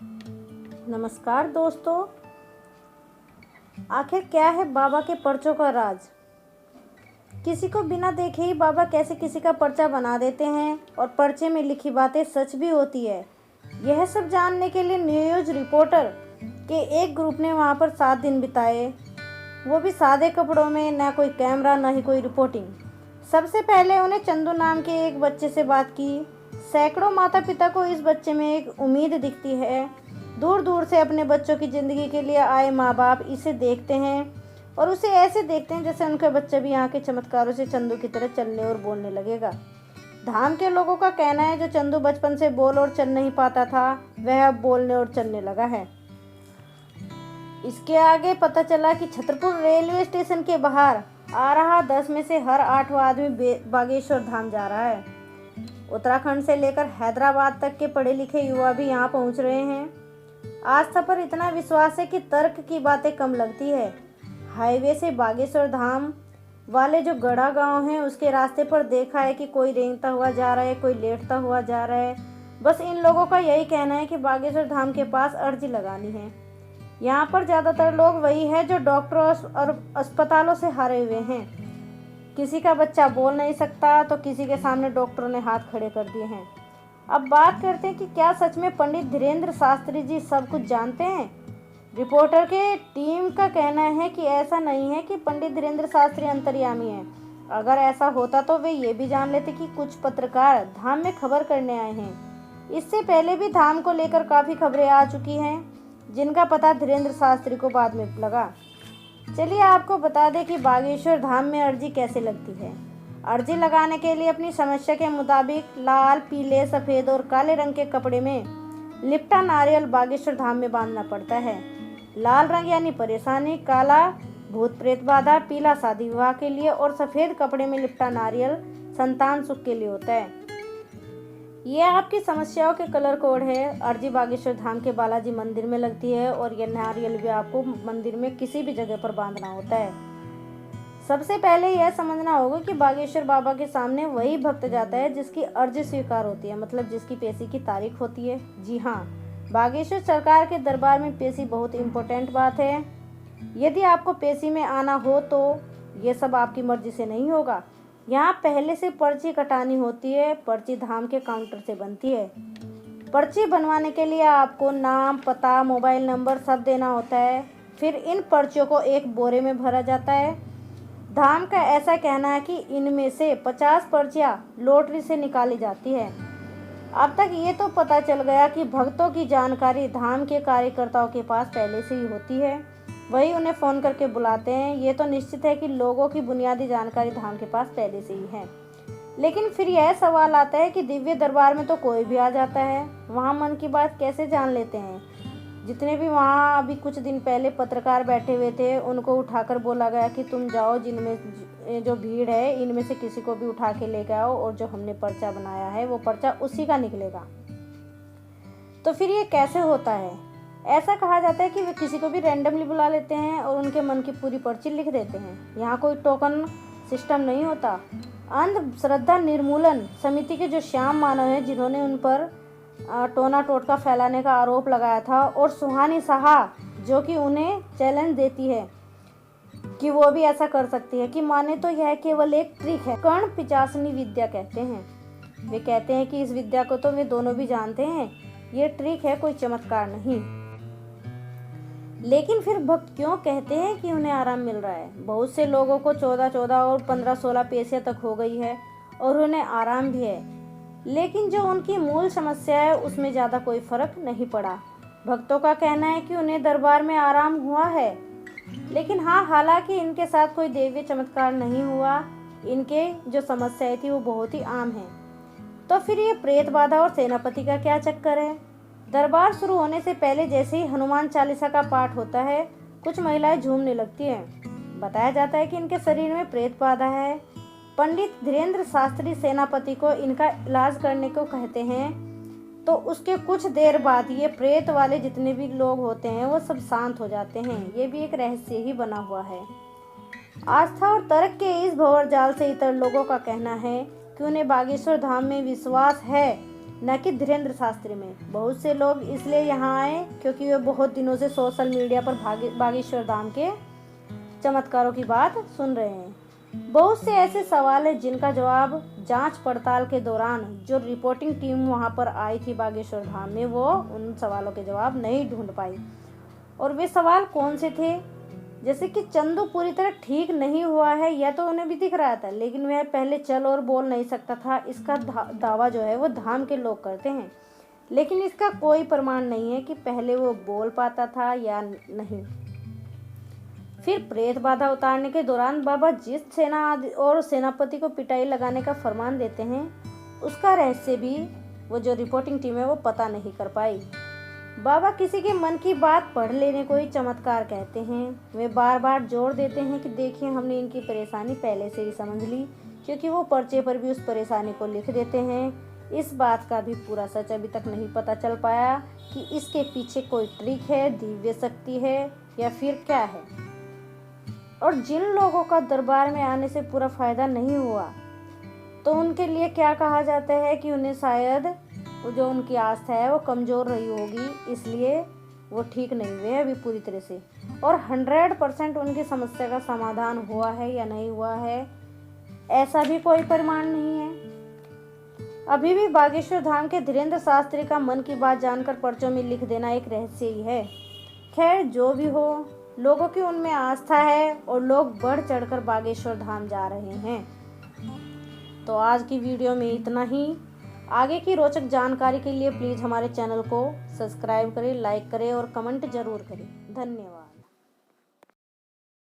नमस्कार दोस्तों। आखिर क्या है बाबा के पर्चों का राज? किसी को बिना देखे ही बाबा कैसे किसी का पर्चा बना देते हैं और पर्चे में लिखी बातें सच भी होती है। यह सब जानने के लिए न्यूज़ रिपोर्टर के एक ग्रुप ने वहां पर 7 दिन बिताए, वो भी सादे कपड़ों में, ना कोई कैमरा ना ही कोई रिपोर्टिंग। सबसे पहले उन्हें चंदू नाम के एक बच्चे से बात की। सैकड़ों माता पिता को इस बच्चे में एक उम्मीद दिखती है। दूर दूर से अपने बच्चों की ज़िंदगी के लिए आए माँ बाप इसे देखते हैं और उसे ऐसे देखते हैं जैसे उनका बच्चा भी यहाँ के चमत्कारों से चंदू की तरह चलने और बोलने लगेगा। धाम के लोगों का कहना है जो चंदू बचपन से बोल और चल नहीं पाता था, वह अब बोलने और चलने लगा है। इसके आगे पता चला कि छतरपुर रेलवे स्टेशन के बाहर आ रहा 10 में से हर 8वां आदमी बागेश्वर धाम जा रहा है। उत्तराखंड से लेकर हैदराबाद तक के पढ़े लिखे युवा भी यहाँ पहुँच रहे हैं। आस्था पर इतना विश्वास है कि तर्क की बातें कम लगती है। हाईवे से बागेश्वर धाम वाले जो गढ़ा गांव है उसके रास्ते पर देखा है कि कोई रेंगता हुआ जा रहा है, कोई लेटता हुआ जा रहा है। बस इन लोगों का यही कहना है कि बागेश्वर धाम के पास अर्जी लगानी है। यहाँ पर ज़्यादातर लोग वही है जो डॉक्टरों और अस्पतालों से हारे हुए हैं। किसी का बच्चा बोल नहीं सकता तो किसी के सामने डॉक्टरों ने हाथ खड़े कर दिए हैं। अब बात करते हैं कि क्या सच में पंडित धीरेन्द्र शास्त्री जी सब कुछ जानते हैं? रिपोर्टर के टीम का कहना है कि ऐसा नहीं है कि पंडित धीरेन्द्र शास्त्री अंतर्यामी हैं। अगर ऐसा होता तो वे ये भी जान लेते कि कुछ पत्रकार धाम में खबर करने आए हैं। इससे पहले भी धाम को लेकर काफ़ी खबरें आ चुकी हैं जिनका पता धीरेन्द्र शास्त्री को बाद में लगा। चलिए आपको बता दें कि बागेश्वर धाम में अर्जी कैसे लगती है। अर्जी लगाने के लिए अपनी समस्या के मुताबिक लाल, पीले, सफ़ेद और काले रंग के कपड़े में लिपटा नारियल बागेश्वर धाम में बांधना पड़ता है। लाल रंग यानी परेशानी, काला भूत प्रेत बाधा, पीला शादी विवाह के लिए और सफ़ेद कपड़े में लिपटा नारियल संतान सुख के लिए होता है। ये आपकी समस्याओं के कलर कोड है। अर्जी बागेश्वर धाम के बालाजी मंदिर में लगती है और यह नारियल भी आपको मंदिर में किसी भी जगह पर बांधना होता है। सबसे पहले यह समझना होगा कि बागेश्वर बाबा के सामने वही भक्त जाता है जिसकी अर्जी स्वीकार होती है, मतलब जिसकी पेशी की तारीख होती है। जी हाँ, बागेश्वर सरकार के दरबार में पेशी बहुत इम्पोर्टेंट बात है। यदि आपको पेशी में आना हो तो ये सब आपकी मर्जी से नहीं होगा। यहाँ पहले से पर्ची कटानी होती है। पर्ची धाम के काउंटर से बनती है। पर्ची बनवाने के लिए आपको नाम, पता, मोबाइल नंबर सब देना होता है। फिर इन पर्चियों को एक बोरे में भरा जाता है। धाम का ऐसा कहना है कि इनमें से 50 पर्चियाँ लॉटरी से निकाली जाती है। अब तक ये तो पता चल गया कि भक्तों की जानकारी धाम के कार्यकर्ताओं के पास पहले से ही होती है, वही उन्हें फ़ोन करके बुलाते हैं। ये तो निश्चित है कि लोगों की बुनियादी जानकारी धाम के पास पहले से ही है। लेकिन फिर यह सवाल आता है कि दिव्य दरबार में तो कोई भी आ जाता है, वहाँ मन की बात कैसे जान लेते हैं? जितने भी वहाँ अभी कुछ दिन पहले पत्रकार बैठे हुए थे उनको उठाकर बोला गया कि तुम जाओ, जिनमें जो भीड़ है इनमें से किसी को भी उठा के लेके आओ और जो हमने पर्चा बनाया है वो पर्चा उसी का निकलेगा। तो फिर ये कैसे होता है? ऐसा कहा जाता है कि वे किसी को भी रैंडमली बुला लेते हैं और उनके मन की पूरी पर्ची लिख देते हैं। यहाँ कोई टोकन सिस्टम नहीं होता। अंधश्रद्धा निर्मूलन समिति के जो श्याम मानव हैं जिन्होंने उन पर टोना टोटका फैलाने का आरोप लगाया था, और सुहानी साहा जो कि उन्हें चैलेंज देती है कि वो भी ऐसा कर सकती है, कि माने तो यह केवल एक ट्रिक है, कर्ण पिचासनी विद्या कहते हैं। वे कहते हैं कि इस विद्या को तो वे दोनों भी जानते हैं, ये ट्रिक है, कोई चमत्कार नहीं। लेकिन फिर भक्त क्यों कहते हैं कि उन्हें आराम मिल रहा है? बहुत से लोगों को 14-14 और 15-16 पेशियाँ तक हो गई है और उन्हें आराम भी है, लेकिन जो उनकी मूल समस्या है उसमें ज़्यादा कोई फर्क नहीं पड़ा। भक्तों का कहना है कि उन्हें दरबार में आराम हुआ है, लेकिन हाँ, हालांकि इनके साथ कोई दैवीय चमत्कार नहीं हुआ। इनके जो समस्याएं थी वो बहुत ही आम है। तो फिर ये प्रेत बाधा और सेनापति का क्या चक्कर है? दरबार शुरू होने से पहले जैसे ही हनुमान चालीसा का पाठ होता है कुछ महिलाएं झूमने लगती हैं। बताया जाता है कि इनके शरीर में प्रेत बाधा है। पंडित धीरेन्द्र शास्त्री सेनापति को इनका इलाज करने को कहते हैं, तो उसके कुछ देर बाद ये प्रेत वाले जितने भी लोग होते हैं वो सब शांत हो जाते हैं। ये भी एक रहस्य ही बना हुआ है। आस्था और तर्क के इस भंवर जाल से इतर लोगों का कहना है कि उन्हें बागेश्वर धाम में विश्वास है न कि धीरेन्द्र शास्त्री में। बहुत से लोग इसलिए यहाँ आए क्योंकि वे बहुत दिनों से सोशल मीडिया पर बागेश्वर धाम के चमत्कारों की बात सुन रहे हैं। बहुत से ऐसे सवाल हैं जिनका जवाब जांच पड़ताल के दौरान जो रिपोर्टिंग टीम वहां पर आई थी बागेश्वर धाम में, वो उन सवालों के जवाब नहीं ढूंढ पाई। और वे सवाल कौन से थे? जैसे कि चंदू पूरी तरह ठीक नहीं हुआ है, यह तो उन्हें भी दिख रहा था, लेकिन वह पहले चल और बोल नहीं सकता था। इसका दावा जो है वो धाम के लोग करते हैं, लेकिन इसका कोई प्रमाण नहीं है कि पहले वो बोल पाता था या नहीं। फिर प्रेत बाधा उतारने के दौरान बाबा जिस सेना और सेनापति को पिटाई लगाने का फरमान देते हैं, उसका रहस्य भी वो जो रिपोर्टिंग टीम है वो पता नहीं कर पाई। बाबा किसी के मन की बात पढ़ लेने को ही चमत्कार कहते हैं। वे बार बार जोर देते हैं कि देखिए, हमने इनकी परेशानी पहले से ही समझ ली, क्योंकि वो पर्चे पर भी उस परेशानी को लिख देते हैं। इस बात का भी पूरा सच अभी तक नहीं पता चल पाया कि इसके पीछे कोई ट्रिक है, दिव्य शक्ति है या फिर क्या है। और जिन लोगों का दरबार में आने से पूरा फायदा नहीं हुआ, तो उनके लिए क्या कहा जाता है कि उन्हें शायद वो जो उनकी आस्था है वो कमज़ोर रही होगी, इसलिए वो ठीक नहीं हुए अभी पूरी तरह से। और 100% उनकी समस्या का समाधान हुआ है या नहीं हुआ है, ऐसा भी कोई प्रमाण नहीं है। अभी भी बागेश्वर धाम के धीरेन्द्र शास्त्री का मन की बात जानकर पर्चों में लिख देना एक रहस्य ही है। खैर, जो भी हो, लोगों की उनमें आस्था है और लोग बढ़ चढ़कर बागेश्वर धाम जा रहे हैं। तो आज की वीडियो में इतना ही। आगे की रोचक जानकारी के लिए प्लीज़ हमारे चैनल को सब्सक्राइब करें, लाइक करें और कमेंट जरूर करें। धन्यवाद।